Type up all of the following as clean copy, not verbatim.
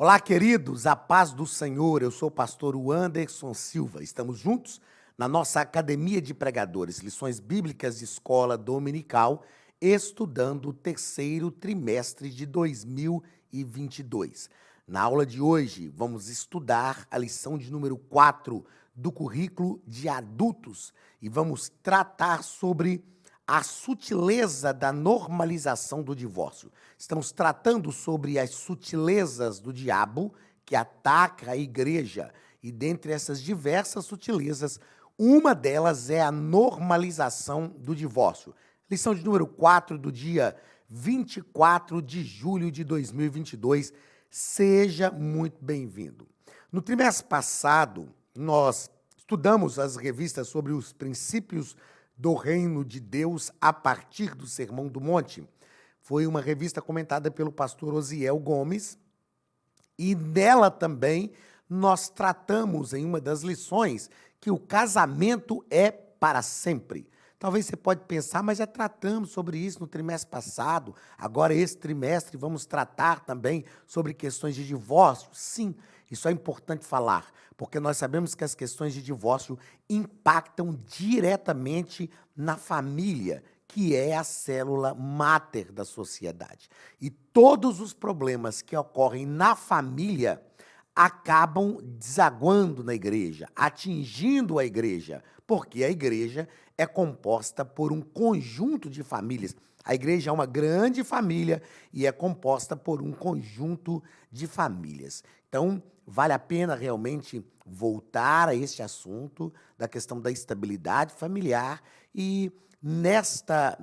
Olá, queridos, a paz do Senhor. Eu sou o pastor Anderson Silva. Estamos juntos na nossa Academia de Pregadores, lições bíblicas de escola dominical, estudando o terceiro trimestre de 2022. Na aula de hoje, vamos estudar a lição de número 4 do currículo de adultos e vamos tratar sobre a sutileza da normalização do divórcio. Estamos tratando sobre as sutilezas do diabo que ataca a igreja. E dentre essas diversas sutilezas, uma delas é a normalização do divórcio. Lição de número 4 do dia 24 de julho de 2022. Seja muito bem-vindo. No trimestre passado, nós estudamos as revistas sobre os princípios do Reino de Deus a partir do Sermão do Monte. Foi uma revista comentada pelo pastor Osiel Gomes e nela também nós tratamos em uma das lições que o casamento é para sempre. Talvez você pode pensar, mas já tratamos sobre isso no trimestre passado, agora esse trimestre vamos tratar também sobre questões de divórcio. Sim, isso é importante falar, porque nós sabemos que as questões de divórcio impactam diretamente na família, que é a célula máter da sociedade. E todos os problemas que ocorrem na família acabam desaguando na igreja, atingindo a igreja, porque a igreja é composta por um conjunto de famílias. A igreja é uma grande família e é composta por um conjunto de famílias. Então, vale a pena realmente voltar a este assunto da questão da estabilidade familiar e nesta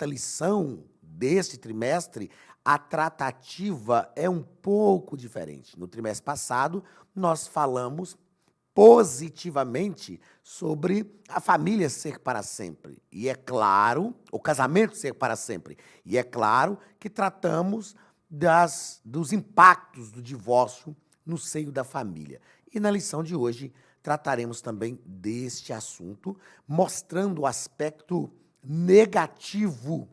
lição deste trimestre, a tratativa é um pouco diferente. No trimestre passado, nós falamos positivamente sobre a família ser para sempre. E é claro, o casamento ser para sempre. E é claro que tratamos dos impactos do divórcio no seio da família. E na lição de hoje, trataremos também deste assunto, mostrando o aspecto negativo,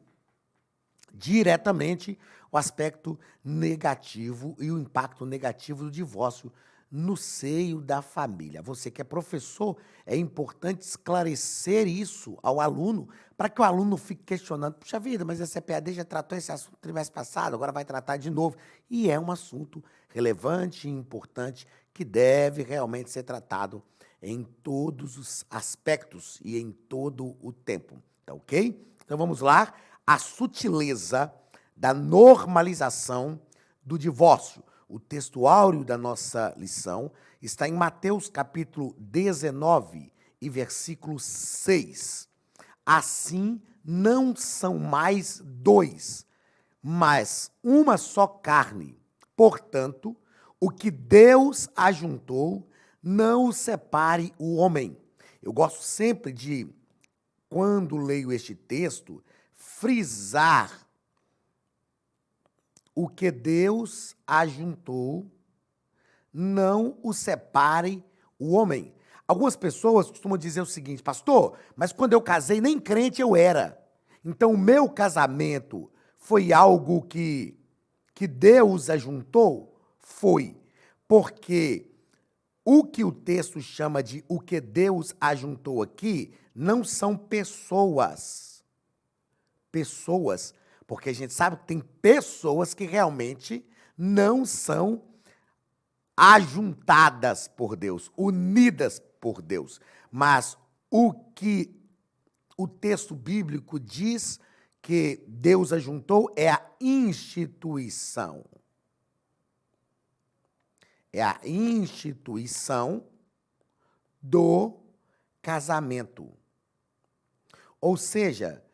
diretamente o aspecto negativo e o impacto negativo do divórcio no seio da família. Você que é professor, é importante esclarecer isso ao aluno, para que o aluno não fique questionando, puxa vida, mas a CPAD já tratou esse assunto no trimestre passado, agora vai tratar de novo. E é um assunto relevante e importante que deve realmente ser tratado em todos os aspectos e em todo o tempo. Tá ok? Então vamos lá. A sutileza da normalização do divórcio. O texto áureo da nossa lição está em Mateus capítulo 19 e versículo 6. Assim não são mais dois, mas uma só carne. Portanto, o que Deus ajuntou, não o separe o homem. Eu gosto sempre de, quando leio este texto, frisar o que Deus ajuntou, não o separe o homem. Algumas pessoas costumam dizer o seguinte, pastor, mas quando eu casei nem crente eu era. Então o meu casamento foi algo que Deus ajuntou? Foi. Porque o que o texto chama de o que Deus ajuntou aqui não são pessoas. Pessoas, porque a gente sabe que tem pessoas que realmente não são ajuntadas por Deus, unidas por Deus. Mas o que o texto bíblico diz que Deus ajuntou é a instituição. É a instituição do casamento. Ou seja,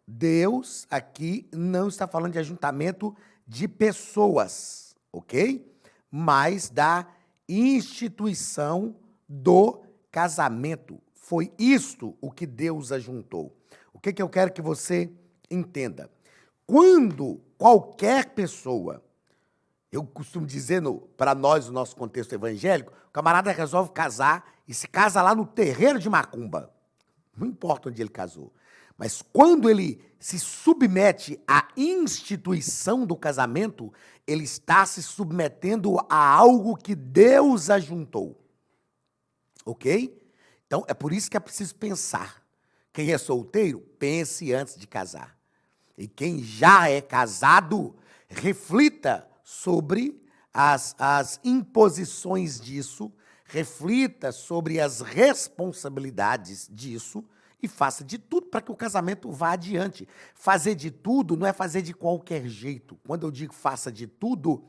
Deus aqui não está falando de ajuntamento de pessoas, ok? Mas da instituição do casamento. Foi isto o que Deus ajuntou. O que eu quero que você entenda? Quando qualquer pessoa, eu costumo dizer para nós, no nosso contexto evangélico, o camarada resolve casar e se casa lá no terreiro de macumba. Não importa onde ele casou. Mas quando ele se submete à instituição do casamento, ele está se submetendo a algo que Deus ajuntou. Ok? Então, é por isso que é preciso pensar. Quem é solteiro, pense antes de casar. E quem já é casado, reflita sobre as imposições disso, reflita sobre as responsabilidades disso e faça de tudo para que o casamento vá adiante. Fazer de tudo não é fazer de qualquer jeito. Quando eu digo faça de tudo,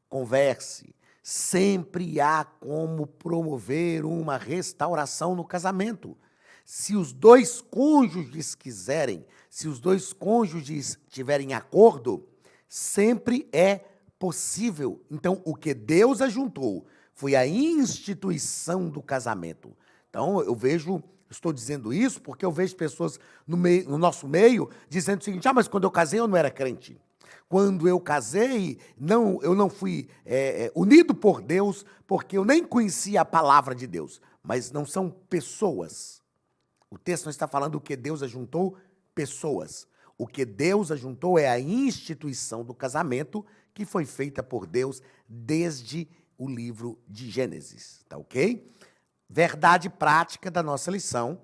converse. Sempre há como promover uma restauração no casamento. Se os dois cônjuges quiserem, se os dois cônjuges tiverem acordo, sempre é possível. Então, o que Deus ajuntou foi a instituição do casamento. Então, estou dizendo isso porque eu vejo pessoas no nosso meio dizendo o seguinte: mas quando eu casei eu não era crente. Quando eu casei, eu não fui unido por Deus, porque eu nem conhecia a palavra de Deus. Mas não são pessoas. O texto não está falando o que Deus ajuntou, pessoas. O que Deus ajuntou é a instituição do casamento que foi feita por Deus desde o livro de Gênesis, tá ok? Verdade prática da nossa lição.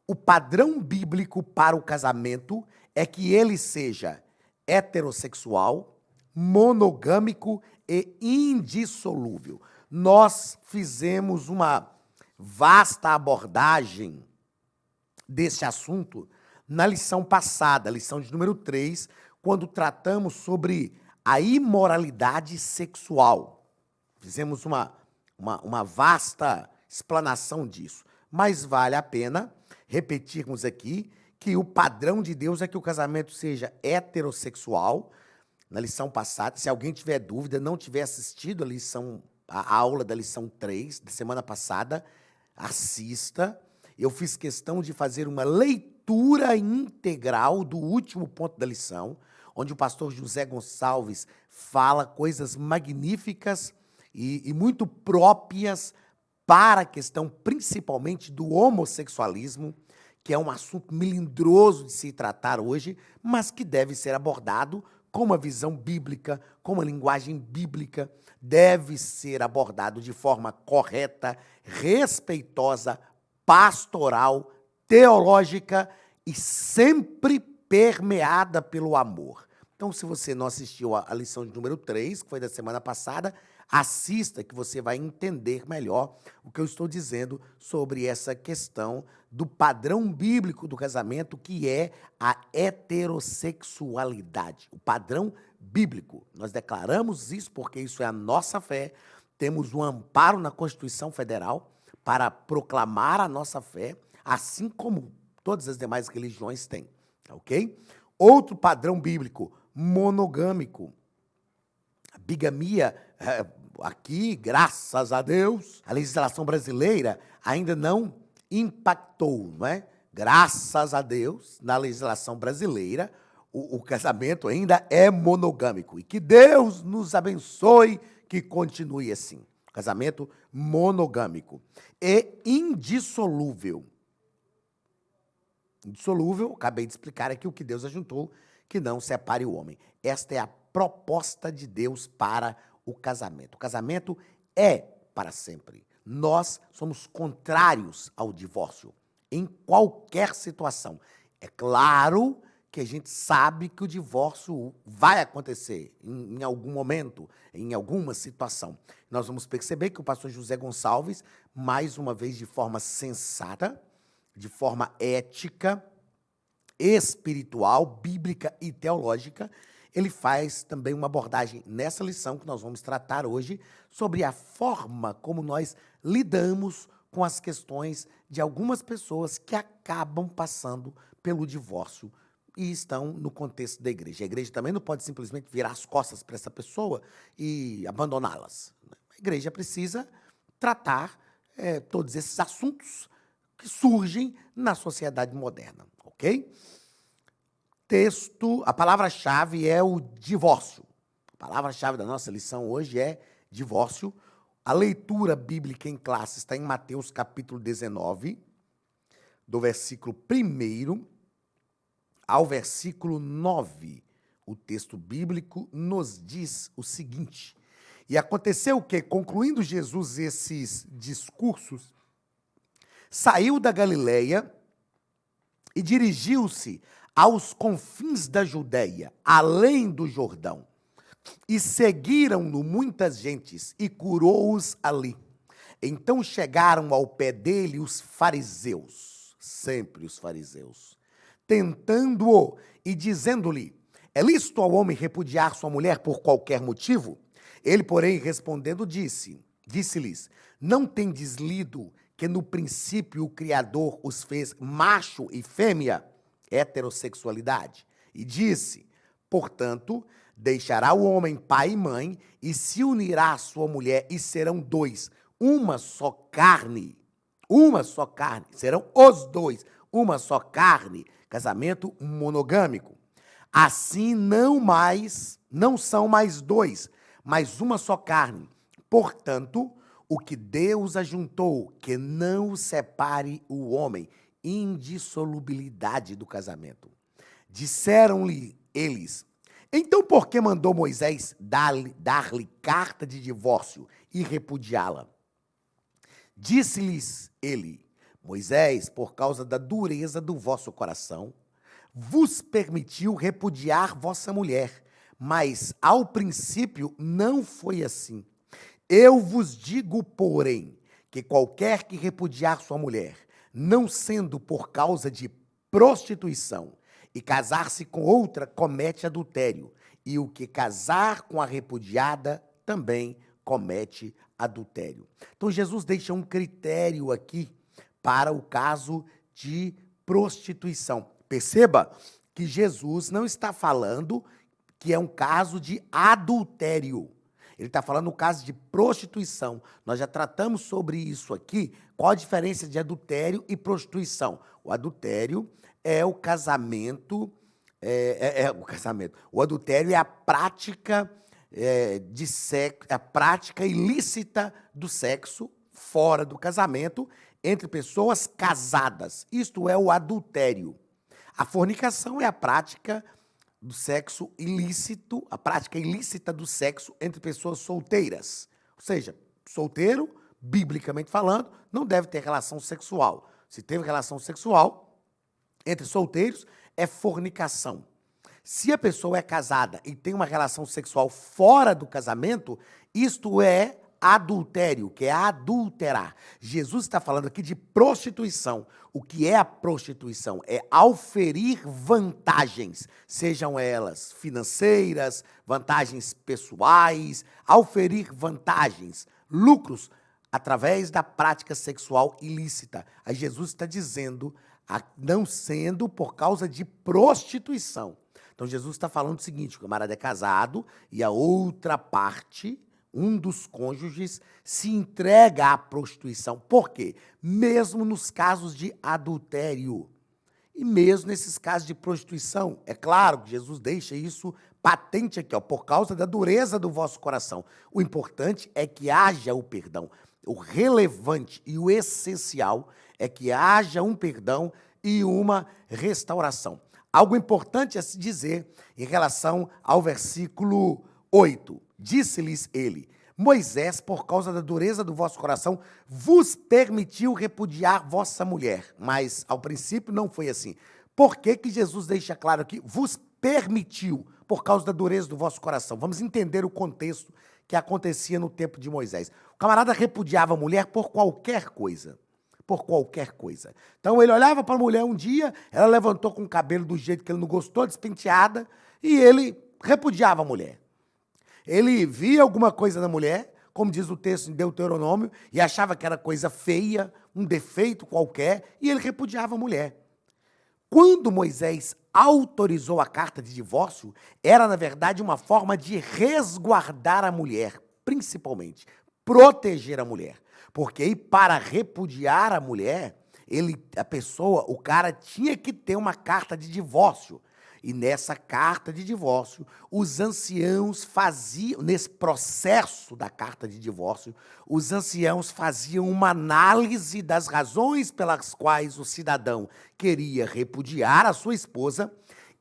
O padrão bíblico para o casamento é que ele seja heterossexual, monogâmico e indissolúvel. Nós fizemos uma vasta abordagem desse assunto na lição passada, lição de número 3, quando tratamos sobre a imoralidade sexual. Fizemos uma vasta explanação disso. Mas vale a pena repetirmos aqui que o padrão de Deus é que o casamento seja heterossexual. Na lição passada, se alguém tiver dúvida, não tiver assistido a aula da lição 3, da semana passada, assista. Eu fiz questão de fazer uma leitura integral do último ponto da lição, onde o pastor José Gonçalves fala coisas magníficas e muito próprias para a questão, principalmente, do homossexualismo, que é um assunto melindroso de se tratar hoje, mas que deve ser abordado com uma visão bíblica, com uma linguagem bíblica, deve ser abordado de forma correta, respeitosa, pastoral, teológica e sempre permeada pelo amor. Então, se você não assistiu a lição de número 3, que foi da semana passada, assista, que você vai entender melhor o que eu estou dizendo sobre essa questão do padrão bíblico do casamento, que é a heterossexualidade. O padrão bíblico. Nós declaramos isso porque isso é a nossa fé. Temos um amparo na Constituição Federal para proclamar a nossa fé, assim como todas as demais religiões têm, ok? Outro padrão bíblico, monogâmico. A bigamia, aqui, graças a Deus, a legislação brasileira ainda não impactou, não é? Graças a Deus, na legislação brasileira, o casamento ainda é monogâmico. E que Deus nos abençoe que continue assim. Casamento monogâmico. E indissolúvel. Indissolúvel, acabei de explicar aqui o que Deus ajuntou, que não separe o homem. Esta é a proposta de Deus para o casamento. O casamento é para sempre. Nós somos contrários ao divórcio, em qualquer situação. É claro que a gente sabe que o divórcio vai acontecer em algum momento, em alguma situação. Nós vamos perceber que o pastor José Gonçalves, mais uma vez de forma sensata, de forma ética, espiritual, bíblica e teológica, ele faz também uma abordagem nessa lição que nós vamos tratar hoje sobre a forma como nós lidamos com as questões de algumas pessoas que acabam passando pelo divórcio e estão no contexto da igreja. A igreja também não pode simplesmente virar as costas para essa pessoa e abandoná-las. A igreja precisa tratar todos esses assuntos que surgem na sociedade moderna, ok? Texto, a palavra-chave é o divórcio. A palavra-chave da nossa lição hoje é divórcio. A leitura bíblica em classe está em Mateus capítulo 19, do versículo 1 ao versículo 9, o texto bíblico nos diz o seguinte: e aconteceu que, concluindo Jesus esses discursos, saiu da Galileia e dirigiu-se aos confins da Judéia, além do Jordão. E seguiram-no muitas gentes, e curou-os ali. Então chegaram ao pé dele os fariseus, sempre os fariseus, tentando-o e dizendo-lhe: é lícito ao homem repudiar sua mulher por qualquer motivo? Ele, porém, respondendo, disse-lhes: não tendes lido que no princípio o Criador os fez macho e fêmea, heterossexualidade? E disse: portanto, deixará o homem pai e mãe e se unirá à sua mulher, e serão dois, uma só carne, serão os dois, uma só carne, casamento monogâmico. Assim não são mais dois, mas uma só carne. Portanto, o que Deus ajuntou, que não separe o homem. Indissolubilidade do casamento. Disseram-lhe eles: então por que mandou Moisés dar-lhe carta de divórcio e repudiá-la? Disse-lhes ele: Moisés, por causa da dureza do vosso coração, vos permitiu repudiar vossa mulher, mas ao princípio não foi assim. Eu vos digo, porém, que qualquer que repudiar sua mulher, não sendo por causa de prostituição, e casar-se com outra, comete adultério, e o que casar com a repudiada também comete adultério. Então Jesus deixa um critério aqui para o caso de prostituição. Perceba que Jesus não está falando que é um caso de adultério. Ele está falando no caso de prostituição. Nós já tratamos sobre isso aqui. Qual a diferença de adultério e prostituição? O adultério é o casamento, O adultério é a prática de sexo, a prática ilícita do sexo fora do casamento entre pessoas casadas. Isto é o adultério. A fornicação é a prática do sexo ilícito, a prática ilícita do sexo entre pessoas solteiras. Ou seja, solteiro, biblicamente falando, não deve ter relação sexual. Se teve relação sexual entre solteiros, é fornicação. Se a pessoa é casada e tem uma relação sexual fora do casamento, isto é adultério, que é adulterar. Jesus está falando aqui de prostituição. O que é a prostituição? É auferir vantagens, sejam elas financeiras, vantagens pessoais, auferir vantagens, lucros, através da prática sexual ilícita. Aí Jesus está dizendo, não sendo por causa de prostituição. Então Jesus está falando o seguinte: o camarada é casado e a outra parte, um dos cônjuges, se entrega à prostituição. Por quê? Mesmo nos casos de adultério e mesmo nesses casos de prostituição. É claro que Jesus deixa isso patente aqui, por causa da dureza do vosso coração. O importante é que haja o perdão. O relevante e o essencial é que haja um perdão e uma restauração. Algo importante a se dizer em relação ao versículo 8. Disse-lhes ele: Moisés, por causa da dureza do vosso coração, vos permitiu repudiar vossa mulher. Mas, ao princípio, não foi assim. Por que que Jesus deixa claro aqui? Vos permitiu, por causa da dureza do vosso coração. Vamos entender o contexto que acontecia no tempo de Moisés. O camarada repudiava a mulher por qualquer coisa. Por qualquer coisa. Então, ele olhava para a mulher um dia, ela levantou com o cabelo do jeito que ele não gostou, despenteada, e ele repudiava a mulher. Ele via alguma coisa na mulher, como diz o texto em Deuteronômio, e achava que era coisa feia, um defeito qualquer, e ele repudiava a mulher. Quando Moisés autorizou a carta de divórcio, era, na verdade, uma forma de resguardar a mulher, principalmente, proteger a mulher. Porque aí, para repudiar a mulher, o cara tinha que ter uma carta de divórcio. E nessa carta de divórcio, os anciãos faziam, nesse processo da carta de divórcio, os anciãos faziam uma análise das razões pelas quais o cidadão queria repudiar a sua esposa,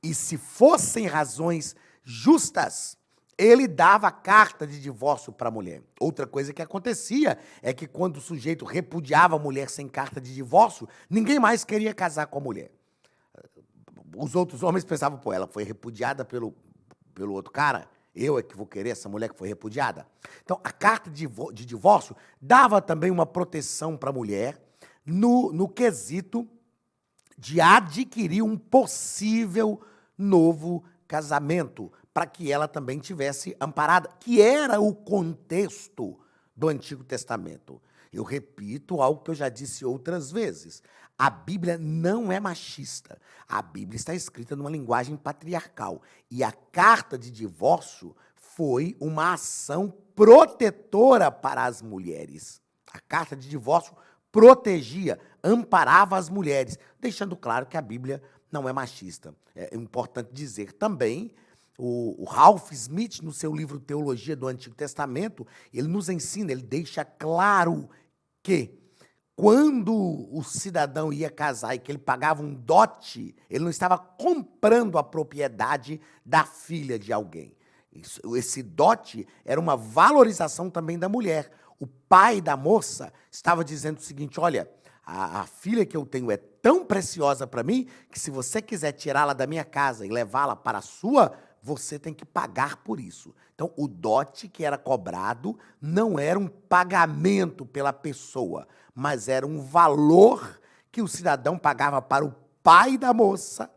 e se fossem razões justas, ele dava a carta de divórcio para a mulher. Outra coisa que acontecia é que quando o sujeito repudiava a mulher sem carta de divórcio, ninguém mais queria casar com a mulher. Os outros homens pensavam, pô, ela foi repudiada pelo outro cara, eu é que vou querer essa mulher que foi repudiada. Então, a carta de divórcio dava também uma proteção para a mulher no quesito de adquirir um possível novo casamento, para que ela também tivesse amparada, que era o contexto do Antigo Testamento. Eu repito algo que eu já disse outras vezes. A Bíblia não é machista. A Bíblia está escrita numa linguagem patriarcal. E a carta de divórcio foi uma ação protetora para as mulheres. A carta de divórcio protegia, amparava as mulheres, deixando claro que a Bíblia não é machista. É importante dizer também, o Ralph Smith, no seu livro Teologia do Antigo Testamento, ele nos ensina, ele deixa claro que quando o cidadão ia casar e que ele pagava um dote, ele não estava comprando a propriedade da filha de alguém. Esse dote era uma valorização também da mulher. O pai da moça estava dizendo o seguinte, olha, a filha que eu tenho é tão preciosa para mim que se você quiser tirá-la da minha casa e levá-la para a sua, você tem que pagar por isso. Então, o dote que era cobrado não era um pagamento pela pessoa, mas era um valor que o cidadão pagava para o pai da moça,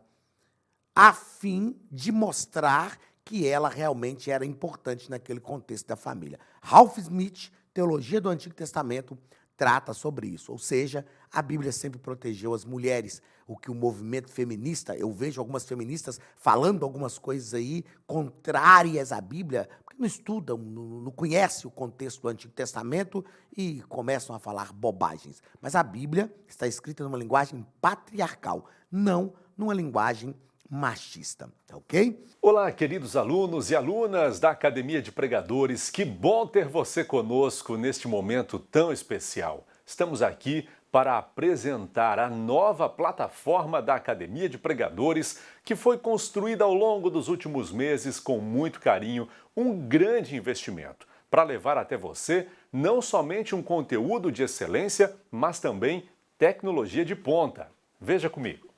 a fim de mostrar que ela realmente era importante naquele contexto da família. Ralph Smith, Teologia do Antigo Testamento, trata sobre isso. Ou seja, a Bíblia sempre protegeu as mulheres. O que o movimento feminista, eu vejo algumas feministas falando algumas coisas aí contrárias à Bíblia, porque não estudam, não conhecem o contexto do Antigo Testamento e começam a falar bobagens. Mas a Bíblia está escrita numa linguagem patriarcal, não numa linguagem machista, tá ok? Olá, queridos alunos e alunas da Academia de Pregadores, que bom ter você conosco neste momento tão especial. Estamos aqui para apresentar a nova plataforma da Academia de Pregadores, que foi construída ao longo dos últimos meses com muito carinho, um grande investimento, para levar até você não somente um conteúdo de excelência, mas também tecnologia de ponta. Veja comigo.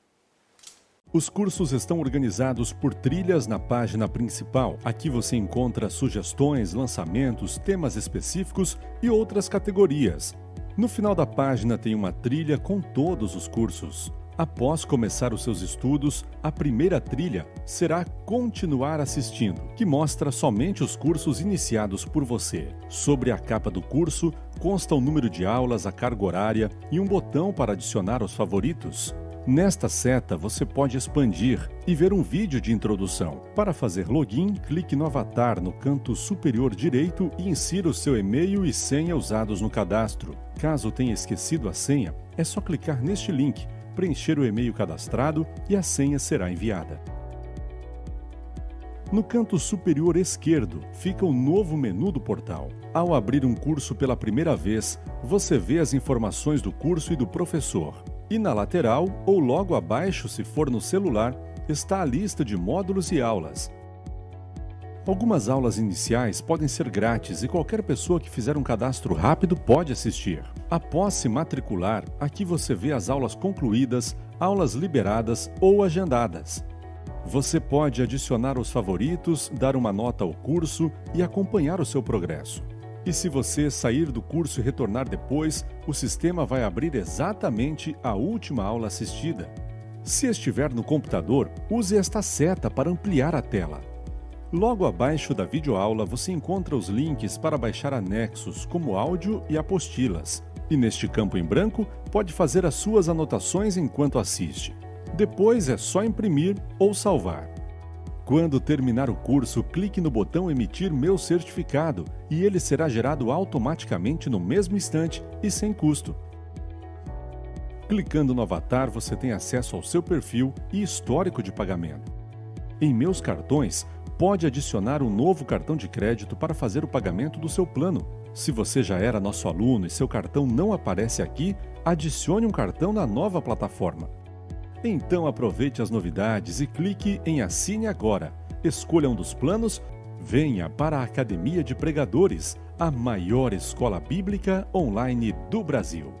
Os cursos estão organizados por trilhas na página principal. Aqui você encontra sugestões, lançamentos, temas específicos e outras categorias. No final da página tem uma trilha com todos os cursos. Após começar os seus estudos, a primeira trilha será Continuar assistindo, que mostra somente os cursos iniciados por você. Sobre a capa do curso, consta o número de aulas, a carga horária e um botão para adicionar os favoritos. Nesta seta, você pode expandir e ver um vídeo de introdução. Para fazer login, clique no avatar no canto superior direito e insira o seu e-mail e senha usados no cadastro. Caso tenha esquecido a senha, é só clicar neste link, preencher o e-mail cadastrado e a senha será enviada. No canto superior esquerdo fica o novo menu do portal. Ao abrir um curso pela primeira vez, você vê as informações do curso e do professor. E na lateral, ou logo abaixo se for no celular, está a lista de módulos e aulas. Algumas aulas iniciais podem ser grátis e qualquer pessoa que fizer um cadastro rápido pode assistir. Após se matricular, aqui você vê as aulas concluídas, aulas liberadas ou agendadas. Você pode adicionar os favoritos, dar uma nota ao curso e acompanhar o seu progresso. E se você sair do curso e retornar depois, o sistema vai abrir exatamente a última aula assistida. Se estiver no computador, use esta seta para ampliar a tela. Logo abaixo da videoaula você encontra os links para baixar anexos, como áudio e apostilas. E neste campo em branco, pode fazer as suas anotações enquanto assiste. Depois é só imprimir ou salvar. Quando terminar o curso, clique no botão Emitir meu certificado e ele será gerado automaticamente no mesmo instante e sem custo. Clicando no avatar, você tem acesso ao seu perfil e histórico de pagamento. Em Meus Cartões, pode adicionar um novo cartão de crédito para fazer o pagamento do seu plano. Se você já era nosso aluno e seu cartão não aparece aqui, adicione um cartão na nova plataforma. Então aproveite as novidades e clique em Assine Agora. Escolha um dos planos. Venha para a Academia de Pregadores, a maior escola bíblica online do Brasil.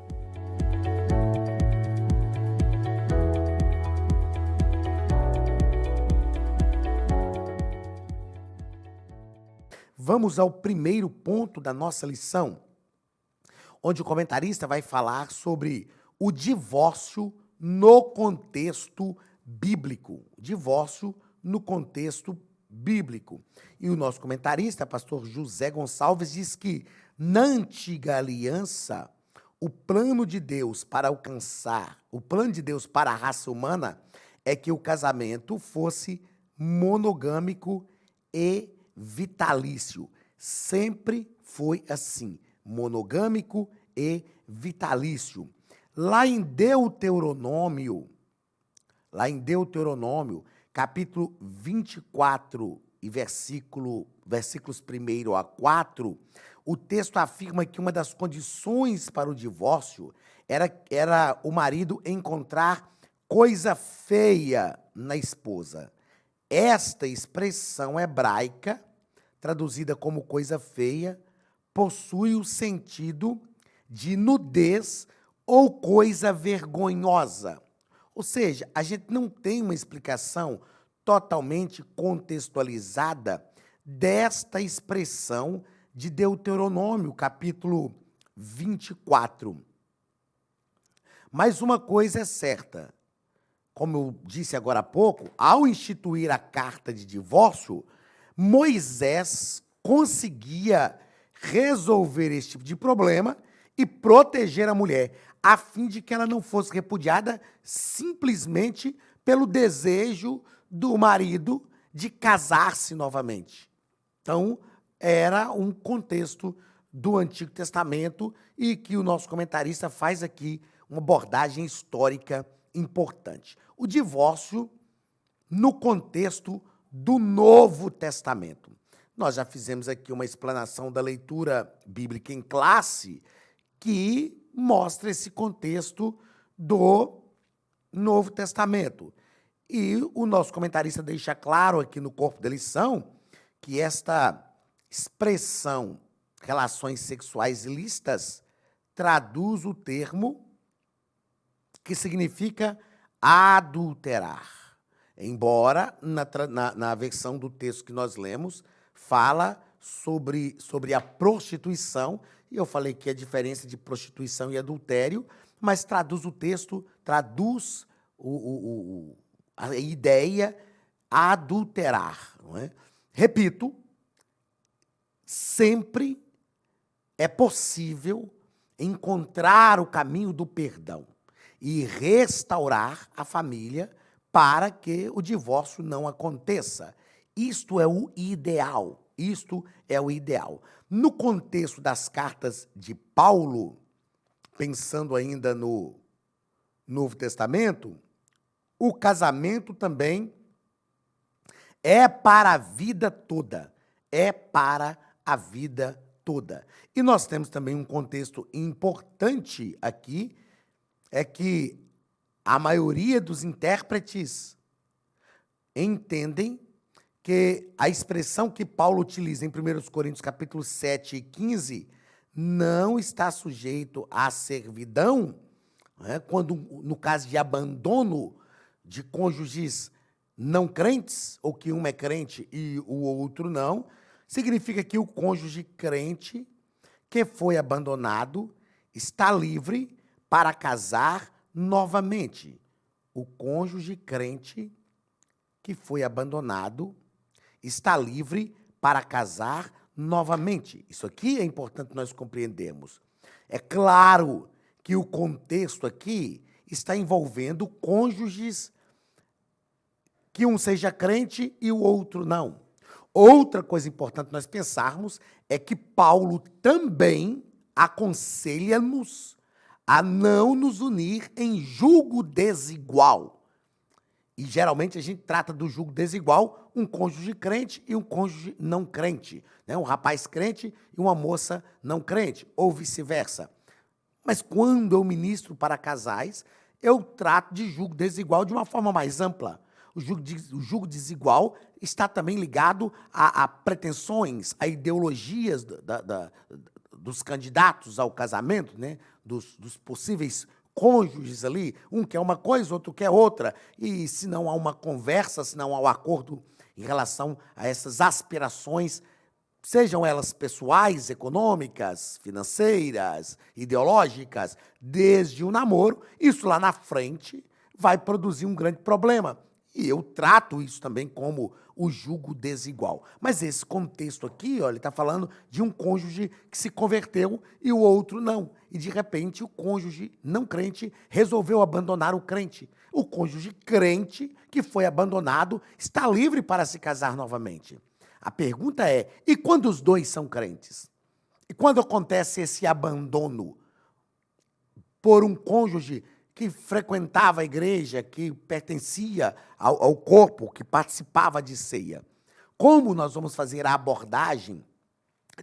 Vamos ao primeiro ponto da nossa lição, onde o comentarista vai falar sobre o divórcio no contexto bíblico. Divórcio no contexto bíblico. E o nosso comentarista, pastor José Gonçalves, diz que na antiga aliança, o plano de Deus para a raça humana é que o casamento fosse monogâmico e vitalício. Sempre foi assim, monogâmico e vitalício. Lá em Deuteronômio, capítulo 24 e versículos 1 a 4, o texto afirma que uma das condições para o divórcio era o marido encontrar coisa feia na esposa. Esta expressão hebraica, traduzida como coisa feia, possui o sentido de nudez ou coisa vergonhosa. Ou seja, a gente não tem uma explicação totalmente contextualizada desta expressão de Deuteronômio, capítulo 24. Mas uma coisa é certa, como eu disse agora há pouco, ao instituir a carta de divórcio, Moisés conseguia resolver esse tipo de problema e proteger a mulher, a fim de que ela não fosse repudiada simplesmente pelo desejo do marido de casar-se novamente. Então, era um contexto do Antigo Testamento e que o nosso comentarista faz aqui uma abordagem histórica importante. O divórcio no contexto do Novo Testamento. Nós já fizemos aqui uma explanação da leitura bíblica em classe que mostra esse contexto do Novo Testamento. E o nosso comentarista deixa claro aqui no corpo da lição que esta expressão relações sexuais ilícitas traduz o termo que significa adulterar. Embora na versão do texto que nós lemos, fala sobre a prostituição, e eu falei que a diferença de prostituição e adultério, mas traduz o texto, traduz a ideia adulterar. Não é? Repito, sempre é possível encontrar o caminho do perdão e restaurar a família para que o divórcio não aconteça. Isto é o ideal. Isto é o ideal. No contexto das cartas de Paulo, pensando ainda no Novo Testamento, o casamento também é para a vida toda. É para a vida toda. E nós temos também um contexto importante aqui, é que a maioria dos intérpretes entendem que a expressão que Paulo utiliza em 1 Coríntios capítulo 7 e 15 não está sujeito à servidão, né, quando, no caso de abandono de cônjuges não crentes, ou que um é crente e o outro não, significa que o cônjuge crente que foi abandonado está livre para casar novamente. O cônjuge crente que foi abandonado está livre para casar novamente. Isso aqui é importante nós compreendermos. É claro que o contexto aqui está envolvendo cônjuges que um seja crente e o outro não. Outra coisa importante nós pensarmos é que Paulo também aconselha-nos a não nos unir em julgo desigual. E geralmente a gente trata do julgo desigual um cônjuge crente e um cônjuge não crente, né? Um rapaz crente e uma moça não crente, ou vice-versa. Mas quando eu ministro para casais, eu trato de julgo desigual de uma forma mais ampla. O julgo desigual está também ligado a pretensões, a ideologias dos candidatos ao casamento, né? Dos possíveis cônjuges ali, um quer uma coisa, outro quer outra, e se não há uma conversa, se não há um acordo em relação a essas aspirações, sejam elas pessoais, econômicas, financeiras, ideológicas, desde o namoro, isso lá na frente vai produzir um grande problema. E eu trato isso também como o julgo desigual. Mas esse contexto aqui, ó, ele está falando de um cônjuge que se converteu e o outro não. E, de repente, o cônjuge não crente resolveu abandonar o crente. O cônjuge crente que foi abandonado está livre para se casar novamente. A pergunta é, e quando os dois são crentes? E quando acontece esse abandono por um cônjuge que frequentava a igreja, que pertencia ao corpo, que participava de ceia? Como nós vamos fazer a abordagem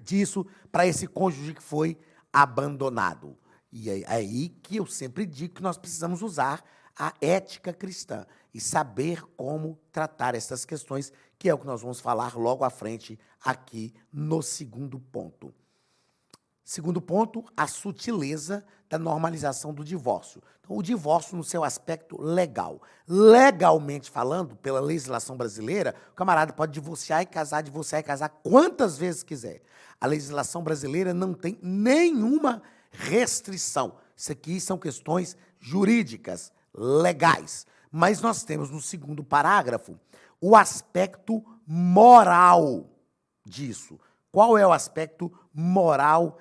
disso para esse cônjuge que foi abandonado? E é aí que eu sempre digo que nós precisamos usar a ética cristã e saber como tratar essas questões, que é o que nós vamos falar logo à frente aqui no segundo ponto. Segundo ponto, a sutileza da normalização do divórcio. Então, o divórcio no seu aspecto legal. Legalmente falando, pela legislação brasileira, o camarada pode divorciar e casar quantas vezes quiser. A legislação brasileira não tem nenhuma restrição. Isso aqui são questões jurídicas, legais. Mas nós temos no segundo parágrafo o aspecto moral disso. Qual é o aspecto moral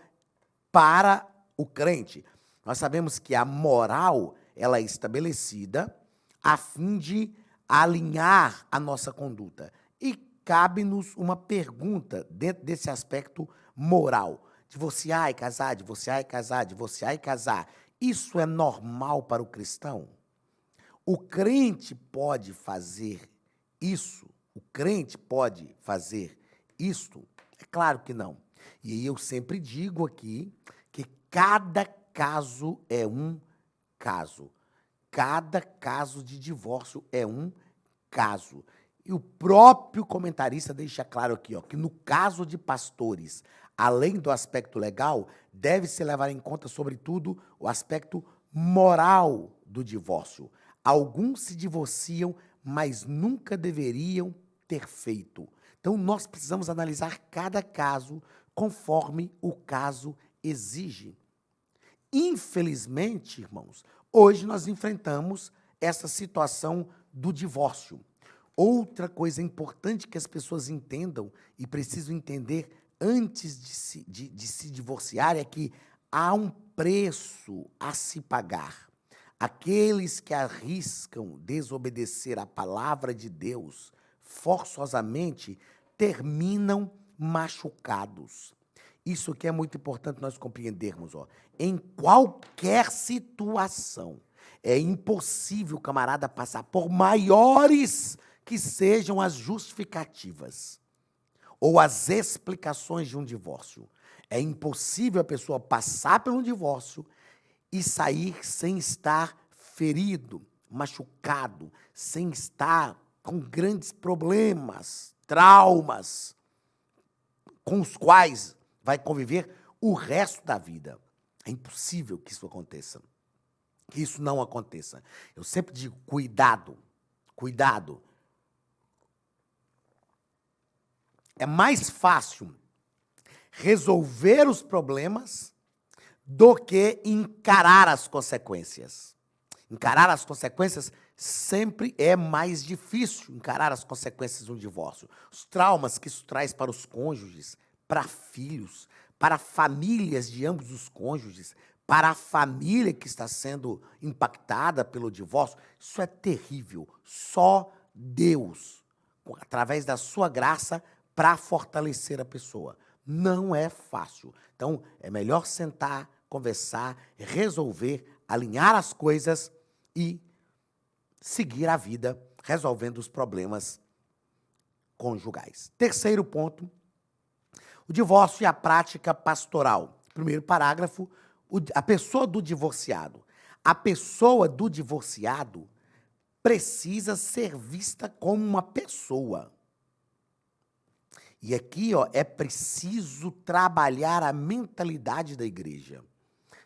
para o crente? Nós sabemos que a moral ela é estabelecida a fim de alinhar a nossa conduta. E cabe-nos uma pergunta dentro desse aspecto moral. Divorciar e casar, divorciar e casar, divorciar e casar. Isso é normal para o cristão? O crente pode fazer isso? O crente pode fazer isto? É claro que não. E eu sempre digo aqui que cada caso é um caso. Cada caso de divórcio é um caso. E o próprio comentarista deixa claro aqui, ó, que no caso de pastores, além do aspecto legal, deve-se levar em conta, sobretudo, o aspecto moral do divórcio. Alguns se divorciam, mas nunca deveriam ter feito. Então, nós precisamos analisar cada caso conforme o caso exige. Infelizmente, irmãos, hoje nós enfrentamos essa situação do divórcio. Outra coisa importante que as pessoas entendam e precisam entender antes de se divorciar é que há um preço a se pagar. Aqueles que arriscam desobedecer a palavra de Deus forçosamente terminam machucados. Isso que é muito importante nós compreendermos, ó. Em qualquer situação, é impossível o camarada passar por maiores que sejam as justificativas ou as explicações de um divórcio. É impossível a pessoa passar por um divórcio e sair sem estar ferido, machucado, sem estar com grandes problemas, traumas, com os quais vai conviver o resto da vida. É impossível que isso aconteça, que isso não aconteça. Eu sempre digo, cuidado, cuidado. É mais fácil resolver os problemas do que encarar as consequências. Encarar as consequências sempre é mais difícil, encarar as consequências de um divórcio. Os traumas que isso traz para os cônjuges, para filhos, para famílias de ambos os cônjuges, para a família que está sendo impactada pelo divórcio, isso é terrível. Só Deus, através da sua graça, para fortalecer a pessoa. Não é fácil. Então, é melhor sentar, conversar, resolver, alinhar as coisas e seguir a vida resolvendo os problemas conjugais. Terceiro ponto, o divórcio e a prática pastoral. Primeiro parágrafo, a pessoa do divorciado. A pessoa do divorciado precisa ser vista como uma pessoa. E aqui, é preciso trabalhar a mentalidade da igreja.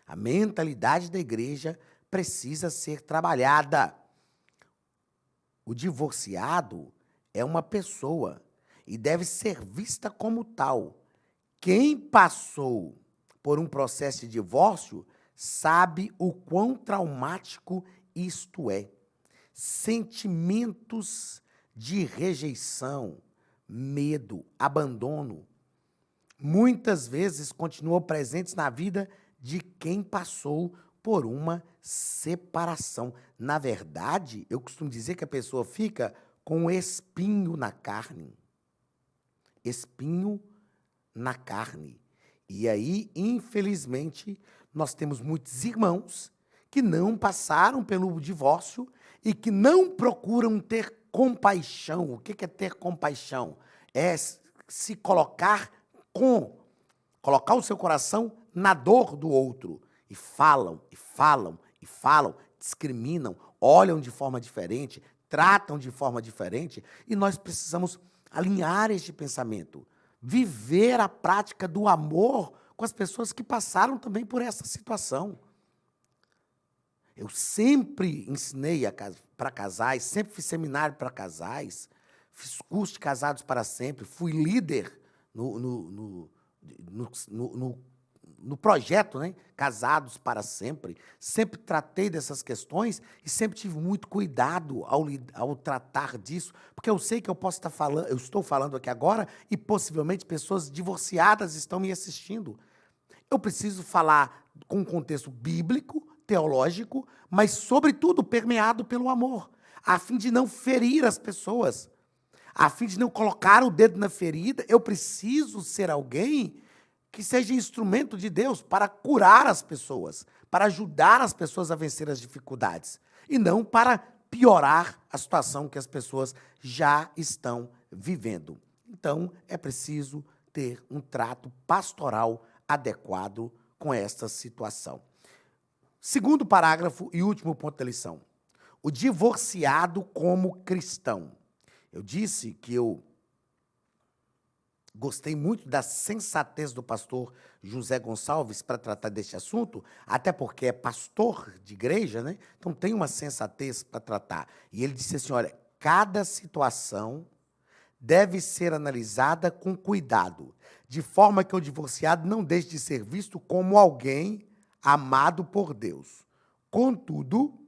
A mentalidade da igreja precisa ser trabalhada. O divorciado é uma pessoa e deve ser vista como tal. Quem passou por um processo de divórcio sabe o quão traumático isto é. Sentimentos de rejeição, medo, abandono, muitas vezes continuam presentes na vida de quem passou por uma separação. Na verdade, eu costumo dizer que a pessoa fica com um espinho na carne. Espinho na carne. E aí, infelizmente, nós temos muitos irmãos que não passaram pelo divórcio e que não procuram ter compaixão. O que é ter compaixão? É se colocar colocar o seu coração na dor do outro. E falam, e falam, e falam, discriminam, olham de forma diferente, tratam de forma diferente, e nós precisamos alinhar este pensamento, viver a prática do amor com as pessoas que passaram também por essa situação. Eu sempre ensinei para casais, sempre fiz seminário para casais, fiz curso de casados para sempre, fui líder no projeto, né? Casados para sempre. Sempre tratei dessas questões e sempre tive muito cuidado ao tratar disso, porque eu sei que eu posso estar falando, eu estou falando aqui agora e possivelmente pessoas divorciadas estão me assistindo. Eu preciso falar com um contexto bíblico, teológico, mas, sobretudo, permeado pelo amor, a fim de não ferir as pessoas, a fim de não colocar o dedo na ferida. Eu preciso ser alguém que seja instrumento de Deus para curar as pessoas, para ajudar as pessoas a vencer as dificuldades, e não para piorar a situação que as pessoas já estão vivendo. Então, é preciso ter um trato pastoral adequado com esta situação. Segundo parágrafo e último ponto da lição. O divorciado como cristão. Eu disse que eu gostei muito da sensatez do pastor José Gonçalves para tratar deste assunto, até porque é pastor de igreja, né? Então tem uma sensatez para tratar. E ele disse assim, olha, cada situação deve ser analisada com cuidado, de forma que o divorciado não deixe de ser visto como alguém amado por Deus. Contudo,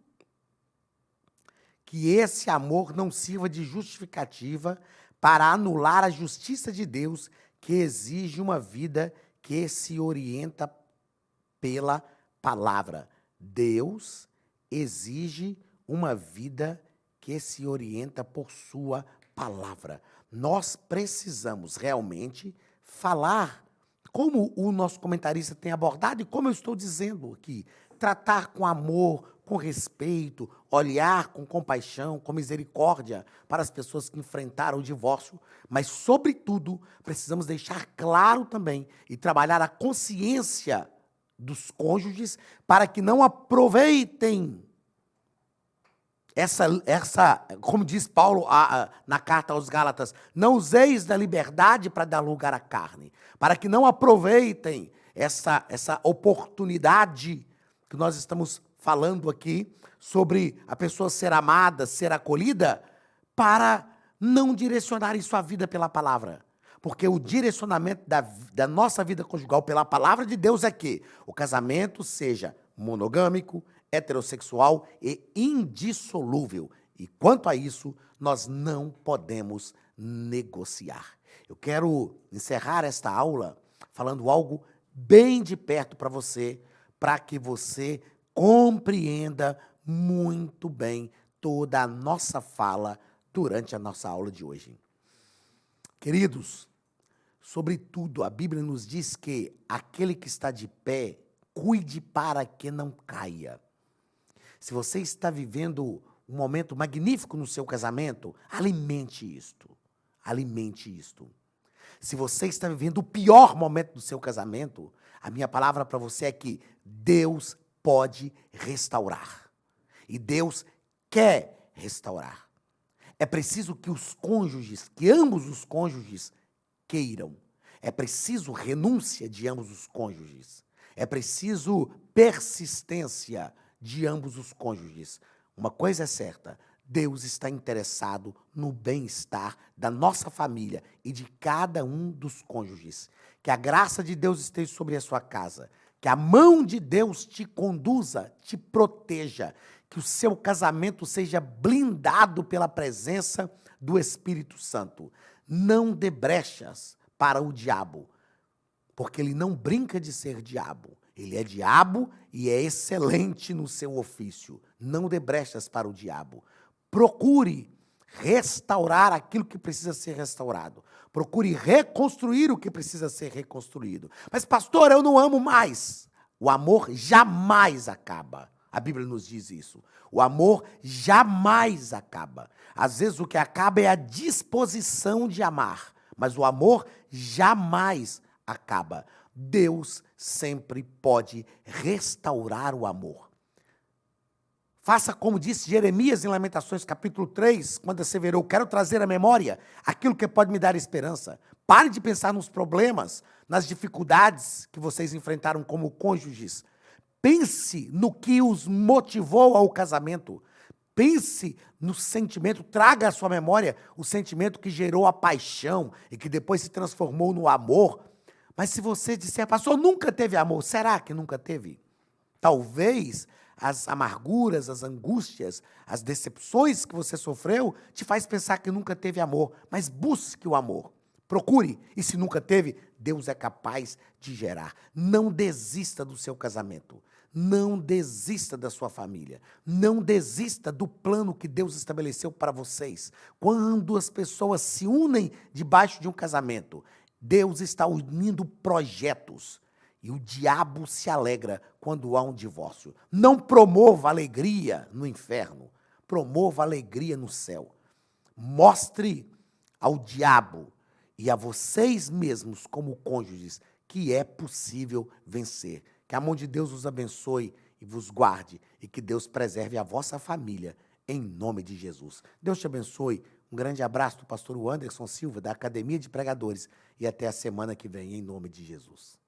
que esse amor não sirva de justificativa para anular a justiça de Deus, que exige uma vida que se orienta pela palavra. Deus exige uma vida que se orienta por sua palavra. Nós precisamos realmente falar, como o nosso comentarista tem abordado e como eu estou dizendo aqui, tratar com amor, com respeito, olhar com compaixão, com misericórdia para as pessoas que enfrentaram o divórcio, mas, sobretudo, precisamos deixar claro também e trabalhar a consciência dos cônjuges para que não aproveitem como diz Paulo na carta aos Gálatas, não useis da liberdade para dar lugar à carne, para que não aproveitem essa oportunidade que nós estamos falando aqui, sobre a pessoa ser amada, ser acolhida, para não direcionarem sua vida pela palavra. Porque o direcionamento da nossa vida conjugal pela palavra de Deus é que o casamento seja monogâmico, heterossexual e indissolúvel. E quanto a isso, nós não podemos negociar. Eu quero encerrar esta aula falando algo bem de perto para você, para que você compreenda muito bem toda a nossa fala durante a nossa aula de hoje. Queridos, sobretudo, a Bíblia nos diz que aquele que está de pé, cuide para que não caia. Se você está vivendo um momento magnífico no seu casamento, alimente isto. Alimente isto. Se você está vivendo o pior momento do seu casamento, a minha palavra para você é que Deus pode restaurar. E Deus quer restaurar. É preciso que que ambos os cônjuges queiram. É preciso renúncia de ambos os cônjuges. É preciso persistência de ambos os cônjuges. Uma coisa é certa, Deus está interessado no bem-estar da nossa família e de cada um dos cônjuges. Que a graça de Deus esteja sobre a sua casa. Que a mão de Deus te conduza, te proteja. Que o seu casamento seja blindado pela presença do Espírito Santo. Não dê brechas para o diabo, porque ele não brinca de ser diabo. Ele é diabo e é excelente no seu ofício. Não dê brechas para o diabo. Procure restaurar aquilo que precisa ser restaurado. Procure reconstruir o que precisa ser reconstruído. Mas, pastor, eu não amo mais. O amor jamais acaba. A Bíblia nos diz isso. O amor jamais acaba. Às vezes o que acaba é a disposição de amar. Mas o amor jamais acaba. Deus sempre pode restaurar o amor. Faça como disse Jeremias em Lamentações, capítulo 3, quando asseverou: quero trazer à memória aquilo que pode me dar esperança. Pare de pensar nos problemas, nas dificuldades que vocês enfrentaram como cônjuges. Pense no que os motivou ao casamento. Pense no sentimento, traga à sua memória o sentimento que gerou a paixão e que depois se transformou no amor. Mas se você disser, pastor, nunca teve amor, será que nunca teve? Talvez as amarguras, as angústias, as decepções que você sofreu te faz pensar que nunca teve amor, mas busque o amor. Procure, e se nunca teve, Deus é capaz de gerar. Não desista do seu casamento. Não desista da sua família. Não desista do plano que Deus estabeleceu para vocês. Quando as pessoas se unem debaixo de um casamento, Deus está unindo projetos. E o diabo se alegra quando há um divórcio. Não promova alegria no inferno. Promova alegria no céu. Mostre ao diabo e a vocês mesmos, como cônjuges, que é possível vencer. Que a mão de Deus os abençoe e vos guarde, e que Deus preserve a vossa família, em nome de Jesus. Deus te abençoe. Um grande abraço do pastor Anderson Silva, da Academia de Pregadores, e até a semana que vem, em nome de Jesus.